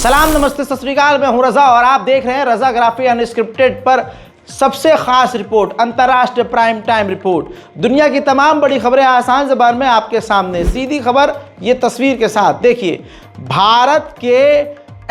सलाम, नमस्ते, सत श्री अकाल। मैं हूं रजा और आप देख रहे हैं रजा ग्राफी अनस्क्रिप्टेड पर सबसे खास रिपोर्ट, अंतर्राष्ट्रीय प्राइम टाइम रिपोर्ट। दुनिया की तमाम बड़ी खबरें आसान ज़बान में आपके सामने। सीधी खबर ये तस्वीर के साथ देखिए। भारत के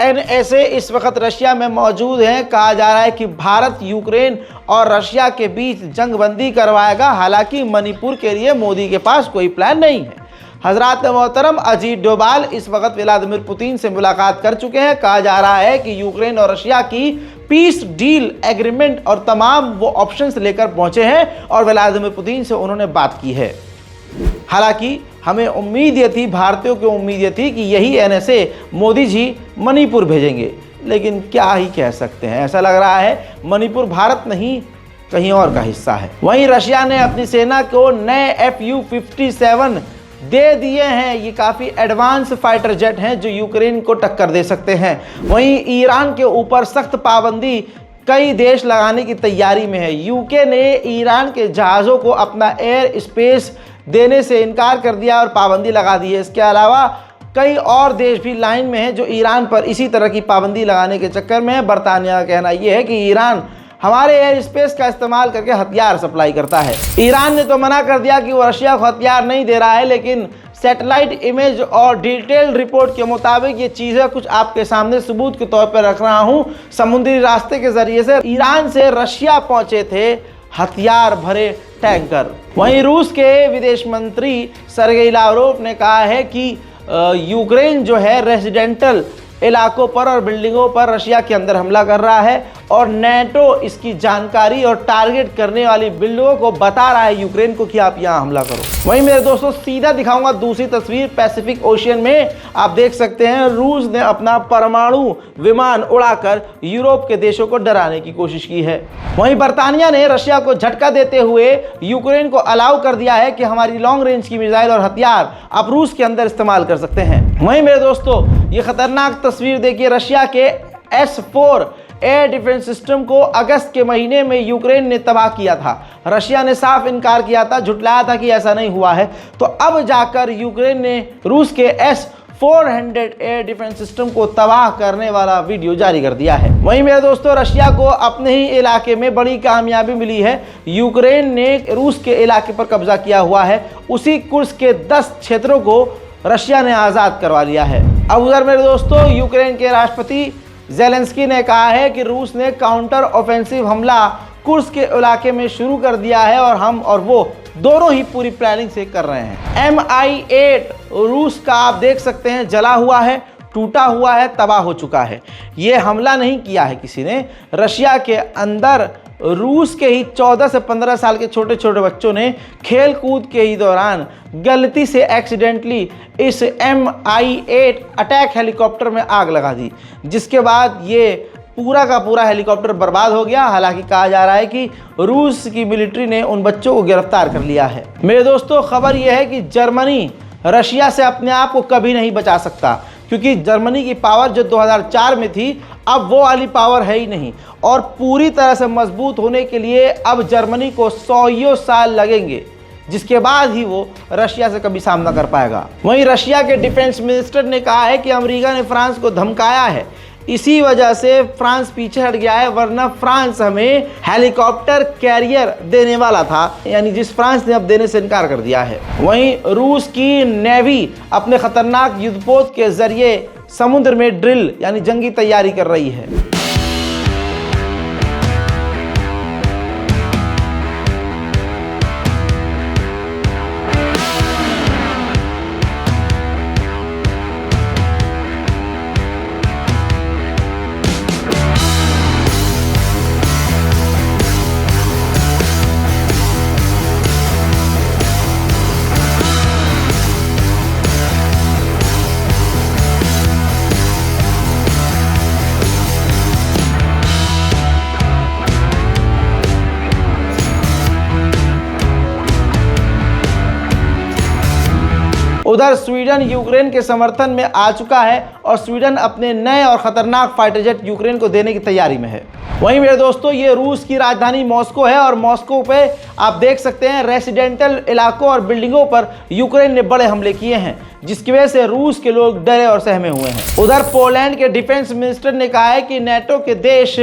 एनएसए इस वक्त रशिया में मौजूद हैं। कहा जा रहा है कि भारत यूक्रेन और रशिया के बीच जंगबंदी करवाएगा। हालांकि मणिपुर के लिए मोदी के पास कोई प्लान नहीं है। हजरात मोहतरम अजीत डोभाल इस वक्त व्लादिमीर पुतिन से मुलाकात कर चुके हैं। कहा जा रहा है कि यूक्रेन और रशिया की पीस डील एग्रीमेंट और तमाम वो ऑप्शंस लेकर पहुंचे हैं और व्लादिमीर पुतिन से उन्होंने बात की है। हालांकि हमें उम्मीद ये थी, भारतीयों को उम्मीद ये थी कि यही एनएसए मोदी जी मणिपुर भेजेंगे, लेकिन क्या ही कह सकते हैं। ऐसा लग रहा है मणिपुर भारत नहीं कहीं और का हिस्सा है। वहीं रशिया ने अपनी सेना को नए FU-57 दे दिए हैं। ये काफ़ी एडवांस फाइटर जेट हैं जो यूक्रेन को टक्कर दे सकते हैं। वहीं ईरान के ऊपर सख्त पाबंदी कई देश लगाने की तैयारी में है। यूके ने ईरान के जहाज़ों को अपना एयर स्पेस देने से इनकार कर दिया और पाबंदी लगा दी है। इसके अलावा कई और देश भी लाइन में हैं जो ईरान पर इसी तरह की पाबंदी लगाने के चक्कर में है। बरतानिया का कहना यह है कि ईरान हमारे एयर स्पेस का इस्तेमाल करके हथियार सप्लाई करता है। ईरान ने तो मना कर दिया कि वो रशिया को हथियार नहीं दे रहा है, लेकिन सैटेलाइट इमेज और डिटेल्ड रिपोर्ट के मुताबिक ये चीज़ें कुछ आपके सामने सबूत के तौर पर रख रहा हूँ। समुद्री रास्ते के जरिए से ईरान से रशिया पहुंचे थे हथियार भरे टैंकर। वहीं रूस के विदेश मंत्री सर्गेई लावरोव ने कहा है कि यूक्रेन जो है रेजिडेंटल इलाकों पर और बिल्डिंगों पर रशिया के अंदर हमला कर रहा है और नेटो इसकी जानकारी और टारगेट करने वाली बिल्डिंगों को बता रहा है यूक्रेन को कि आप यहां हमला करो। वहीं मेरे दोस्तों सीधा दिखाऊंगा दूसरी तस्वीर। पैसिफिक ओशियन में आप देख सकते हैं रूस ने अपना परमाणु विमान उड़ाकर यूरोप के देशों को डराने की कोशिश की है। वहीं बरतानिया ने रशिया को झटका देते हुए यूक्रेन को अलाउ कर दिया है कि हमारी लॉन्ग रेंज की मिसाइल और हथियार आप रूस के अंदर इस्तेमाल कर सकते हैं। वहीं मेरे दोस्तों ये खतरनाक तस्वीर देखिए। रशिया के S-4 एयर डिफेंस सिस्टम को अगस्त के महीने में यूक्रेन ने तबाह किया था। रशिया ने साफ इनकार किया था, झुटलाया था कि ऐसा नहीं हुआ है। तो अब जाकर यूक्रेन ने रूस के S-400 एयर डिफेंस सिस्टम को तबाह करने वाला वीडियो जारी कर दिया है। वहीं मेरे दोस्तों रशिया को अपने ही इलाके में बड़ी कामयाबी मिली है। यूक्रेन ने रूस के इलाके पर कब्जा किया हुआ है। उसी कुर्स्क के 10 क्षेत्रों को रशिया ने आज़ाद करवा लिया है। अब उधर मेरे दोस्तों यूक्रेन के राष्ट्रपति ज़ेलेंस्की ने कहा है कि रूस ने काउंटर ऑफेंसिव हमला कुर्स्क के इलाके में शुरू कर दिया है और हम और वो दोनों ही पूरी प्लानिंग से कर रहे हैं। Mi-8 रूस का आप देख सकते हैं जला हुआ है, टूटा हुआ है, तबाह हो चुका है। ये हमला नहीं किया है किसी ने। रशिया के अंदर रूस के ही 14 से 15 साल के छोटे छोटे बच्चों ने खेल कूद के ही दौरान गलती से एक्सीडेंटली इस Mi-8 अटैक हेलीकॉप्टर में आग लगा दी, जिसके बाद ये पूरा का पूरा हेलीकॉप्टर बर्बाद हो गया। हालांकि कहा जा रहा है कि रूस की मिलिट्री ने उन बच्चों को गिरफ्तार कर लिया है। मेरे दोस्तों खबर यह है कि जर्मनी रशिया से अपने आप को कभी नहीं बचा सकता, क्योंकि जर्मनी की पावर जो 2004 में थी अब वो वाली पावर है ही नहीं। और पूरी तरह से मजबूत होने के लिए अब जर्मनी को 100 साल लगेंगे, जिसके बाद ही वो रशिया से कभी सामना कर पाएगा। वहीं रशिया के डिफेंस मिनिस्टर ने कहा है कि अमेरिका ने फ्रांस को धमकाया है, इसी वजह से फ्रांस पीछे हट गया है, वरना फ्रांस हमें हेलीकॉप्टर कैरियर देने वाला था। यानी जिस फ्रांस ने अब देने से इनकार कर दिया है। वहीं रूस की नेवी अपने खतरनाक युद्धपोत के जरिए समुद्र में ड्रिल यानी जंगी तैयारी कर रही है। उधर स्वीडन यूक्रेन के समर्थन में आ चुका है और स्वीडन अपने नए और खतरनाक फाइटर जेट यूक्रेन को देने की तैयारी में है। वहीं मेरे दोस्तों, ये रूस की राजधानी मॉस्को है और मॉस्को पे आप देख सकते हैं रेसिडेंटल इलाकों और बिल्डिंगों पर यूक्रेन ने बड़े हमले किए हैं, जिसकी वजह से रूस के लोग डरे और सहमे हुए हैं। उधर पोलैंड के डिफेंस मिनिस्टर ने कहा है कि नेटो के देश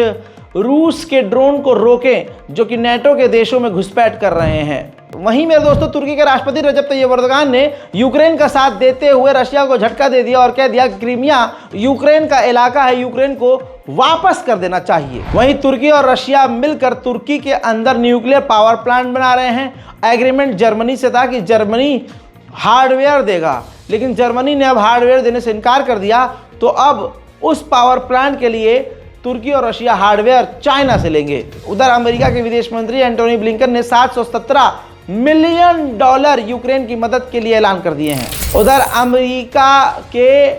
रूस के ड्रोन को रोकें जो कि नेटो के देशों में घुसपैठ कर रहे हैं। वहीं मेरे दोस्तों, तुर्की के राष्ट्रपति रजब तैयब एर्दोगान ने यूक्रेन का साथ देते हुए रशिया को झटका दे दिया और कह दिया कि क्रीमिया यूक्रेन का इलाका है, यूक्रेन को वापस कर देना चाहिए। वहीं तुर्की और रशिया मिलकर तुर्की के अंदर न्यूक्लियर पावर प्लांट बना रहे हैं। एग्रीमेंट जर्मनी से था कि जर्मनी हार्डवेयर देगा, लेकिन जर्मनी ने अब हार्डवेयर देने से इनकार कर दिया, तो अब उस पावर प्लांट के लिए तुर्की और रशिया हार्डवेयर चाइना से लेंगे। उधर अमेरिका के विदेश मंत्री एंटोनी ब्लिंकन ने $717 मिलियन यूक्रेन की मदद के लिए ऐलान कर दिए हैं। उधर अमेरिका के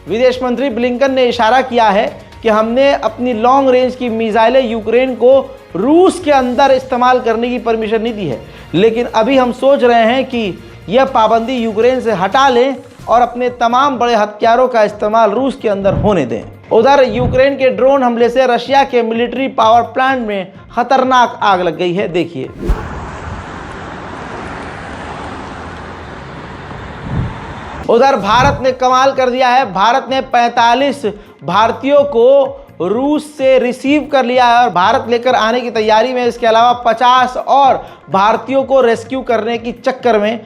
विदेश मंत्री ब्लिंकन ने इशारा किया है कि हमने अपनी लॉन्ग रेंज की मिसाइलें यूक्रेन को रूस के अंदर इस्तेमाल करने की परमिशन नहीं दी है, लेकिन अभी हम सोच रहे हैं कि यह पाबंदी यूक्रेन से हटा लें और अपने तमाम बड़े हथियारों का इस्तेमाल रूस के अंदर होने दें। उधर यूक्रेन के ड्रोन हमले से रशिया के मिलिट्री पावर प्लांट में खतरनाक आग लग गई है, देखिए। उधर भारत ने कमाल कर दिया है। भारत ने 45 भारतीयों को रूस से रिसीव कर लिया है और भारत लेकर आने की तैयारी में। इसके अलावा 50 और भारतीयों को रेस्क्यू करने की चक्कर में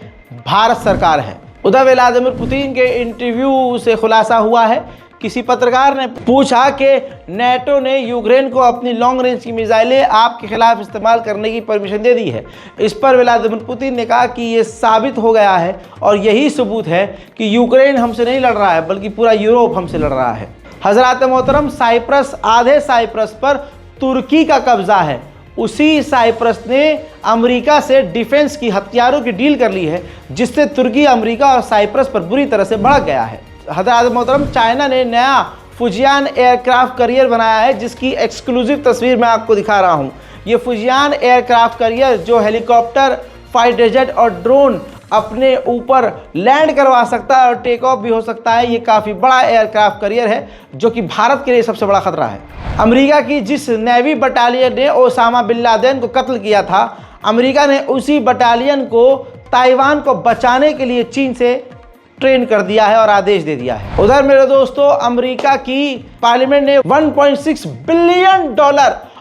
भारत सरकार है। उधर व्लादिमीर पुतिन के इंटरव्यू से खुलासा हुआ है। किसी पत्रकार ने पूछा कि नेटो ने यूक्रेन को अपनी लॉन्ग रेंज की मिसाइलें आपके खिलाफ इस्तेमाल करने की परमिशन दे दी है। इस पर व्लादिमीर पुतिन ने कहा कि ये साबित हो गया है और यही सबूत है कि यूक्रेन हमसे नहीं लड़ रहा है, बल्कि पूरा यूरोप हमसे लड़ रहा है। हजरात मोहतरम, साइप्रस, आधे साइप्रस पर तुर्की का कब्जा है। उसी साइप्रस ने अमेरिका से डिफेंस की हथियारों की डील कर ली है, जिससे तुर्की, अमेरिका और साइप्रस पर बुरी तरह से भड़क गया है। हज़रात मोहतरम, चाइना ने नया फुजियान एयरक्राफ्ट करियर बनाया है, जिसकी एक्सक्लूसिव तस्वीर मैं आपको दिखा रहा हूं। ये फुजियान एयरक्राफ्ट करियर जो हेलीकॉप्टर, फाइटर जेट और ड्रोन अपने ऊपर लैंड करवा सकता है और टेक ऑफ भी हो सकता है। ये काफ़ी बड़ा एयरक्राफ्ट करियर है जो कि भारत के लिए सबसे बड़ा खतरा है। अमेरिका की जिस नेवी बटालियन ने ओसामा बिन लादेन को कत्ल किया था, अमेरिका ने उसी बटालियन को ताइवान को बचाने के लिए चीन से ट्रेन कर दिया है और आदेश दे दिया है। उधर मेरे दोस्तों, अमेरिका की पार्लियामेंट ने $1.6 बिलियन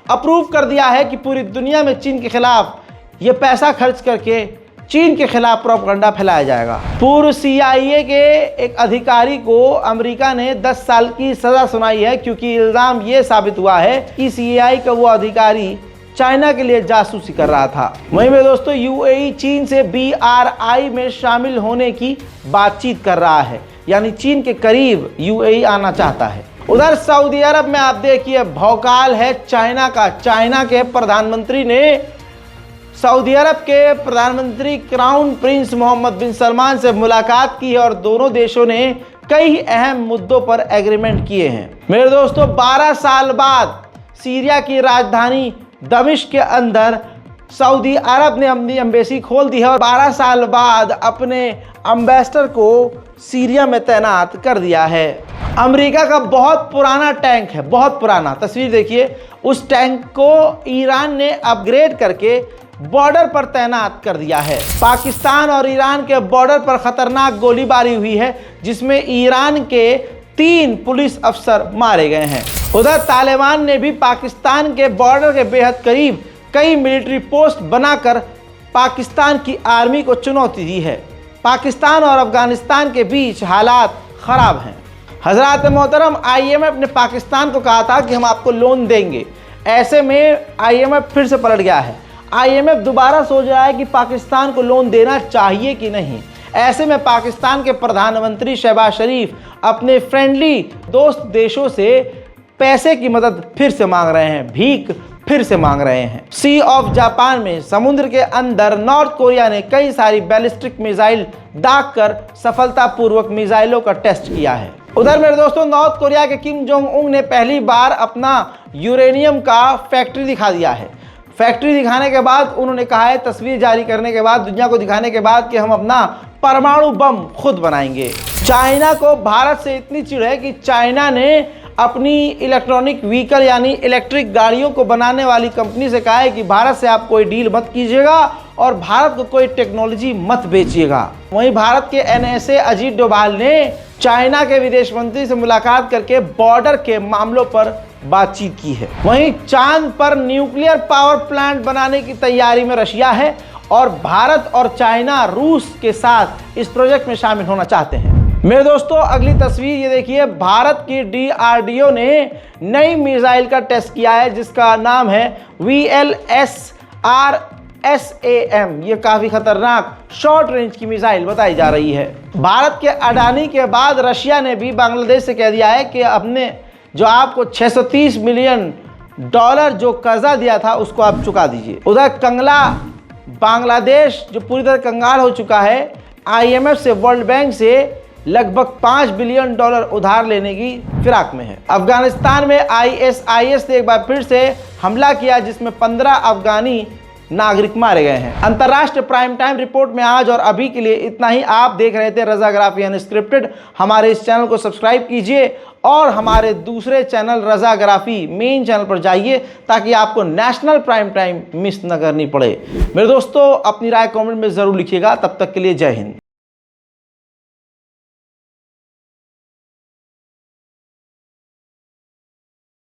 अप्रूव कर दिया है कि पूरी दुनिया में चीन के खिलाफ ये पैसा खर्च करके चीन के खिलाफ प्रोपेगेंडा फैलाया जाएगा। पूर्व CIA के एक अधिकारी को अमेरिका ने 10 साल की सजा सुनाई है, क्योंकि इल्ज़ाम ये साबित हुआ है कि CIA का वो अधिकारी चाइना के लिए जासूसी कर रहा था। वहीं में दोस्तों, UAE चीन से BRI में शामिल होने की बातचीत कर रहा है, यानी चीन के करीब UAE आना चाहता है। उधर सऊदी अरब में आप देखिए भौकाल है चाइना का। चाइना के प्रधानमंत्री ने सऊदी अरब के प्रधानमंत्री क्राउन प्रिंस मोहम्मद बिन सलमान से मुलाकात की है और दोनों देशों ने कई अहम मुद्दों पर एग्रीमेंट किए हैं। मेरे दोस्तों, 12 साल बाद सीरिया की राजधानी दमिश्क के अंदर सऊदी अरब ने अपनी एम्बेसी खोल दी है और 12 साल बाद अपने एम्बेसडर को सीरिया में तैनात कर दिया है। अमेरिका का बहुत पुराना टैंक है, बहुत पुराना। तस्वीर देखिए, उस टैंक को ईरान ने अपग्रेड करके बॉर्डर पर तैनात कर दिया है। पाकिस्तान और ईरान के बॉर्डर पर खतरनाक गोलीबारी हुई है, जिसमें ईरान के 3 पुलिस अफसर मारे गए हैं। उधर तालिबान ने भी पाकिस्तान के बॉर्डर के बेहद करीब कई मिलिट्री पोस्ट बनाकर पाकिस्तान की आर्मी को चुनौती दी है। पाकिस्तान और अफगानिस्तान के बीच हालात खराब हैं। हजरात मोहतरम, IMF ने पाकिस्तान को कहा था कि हम आपको लोन देंगे। ऐसे में IMF फिर से पलट गया है। IMF दोबारा सोच रहा है कि पाकिस्तान को लोन देना चाहिए कि नहीं। ऐसे में पाकिस्तान के प्रधानमंत्री शहबाज शरीफ अपने फ्रेंडली दोस्त देशों से पैसे की मदद फिर से मांग रहे हैं, भीख फिर से मांग रहे हैं। सी ऑफ जापान में समुद्र के अंदर नॉर्थ कोरिया ने कई सारी बैलिस्टिक मिसाइल दागकर सफलतापूर्वक मिसाइलों का टेस्ट किया है। उधर मेरे दोस्तों, नॉर्थ कोरिया के किम जोंग उन ने पहली बार अपना यूरेनियम का फैक्ट्री दिखा दिया है। फैक्ट्री दिखाने के बाद उन्होंने कहा है, तस्वीर जारी करने के बाद, दुनिया को दिखाने के बाद कि हम अपना परमाणु बम खुद बनाएंगे। चाइना को भारत से इतनी चिढ़ है कि चाइना ने अपनी इलेक्ट्रॉनिक व्हीकल यानी इलेक्ट्रिक गाड़ियों को बनाने वाली कंपनी से कहा है कि भारत से आप कोई डील मत कीजिएगा और भारत को कोई टेक्नोलॉजी मत बेचिएगा। वहीं भारत के एनएसए अजीत डोभाल ने चाइना के विदेश मंत्री से मुलाकात करके बॉर्डर के मामलों पर बातचीत की है। वहीं चांद पर न्यूक्लियर पावर प्लांट बनाने की तैयारी में रशिया है और भारत और चाइना रूस के साथ इस प्रोजेक्ट में शामिल होना चाहते हैं। मेरे दोस्तों, अगली तस्वीर ये देखिए, भारत की DRDO ने नई मिसाइल का टेस्ट किया है जिसका नाम है VLSRSAM। ये काफी खतरनाक शॉर्ट रेंज की मिसाइल बताई जा रही है। भारत के अडानी के बाद रशिया ने भी बांग्लादेश से कह दिया है कि हमने जो आपको $630 मिलियन जो कर्जा दिया था उसको आप चुका दीजिए। उधर कंगला बांग्लादेश जो पूरी तरह कंगाल हो चुका है, IMF से, वर्ल्ड बैंक से लगभग $5 बिलियन उधार लेने की फिराक में है। अफगानिस्तान में ISIS ने एक बार फिर से हमला किया जिसमें 15 अफगानी नागरिक मारे गए हैं। अंतर्राष्ट्रीय प्राइम टाइम रिपोर्ट में आज और अभी के लिए इतना ही। आप देख रहे थे रजाग्राफी अनस्क्रिप्टेड। हमारे इस चैनल को सब्सक्राइब कीजिए और हमारे दूसरे चैनल रजाग्राफी मेन चैनल पर जाइए ताकि आपको नेशनल प्राइम टाइम मिस न करनी पड़े। मेरे दोस्तों, अपनी राय कमेंट में ज़रूर लिखिएगा। तब तक के लिए जय हिंद।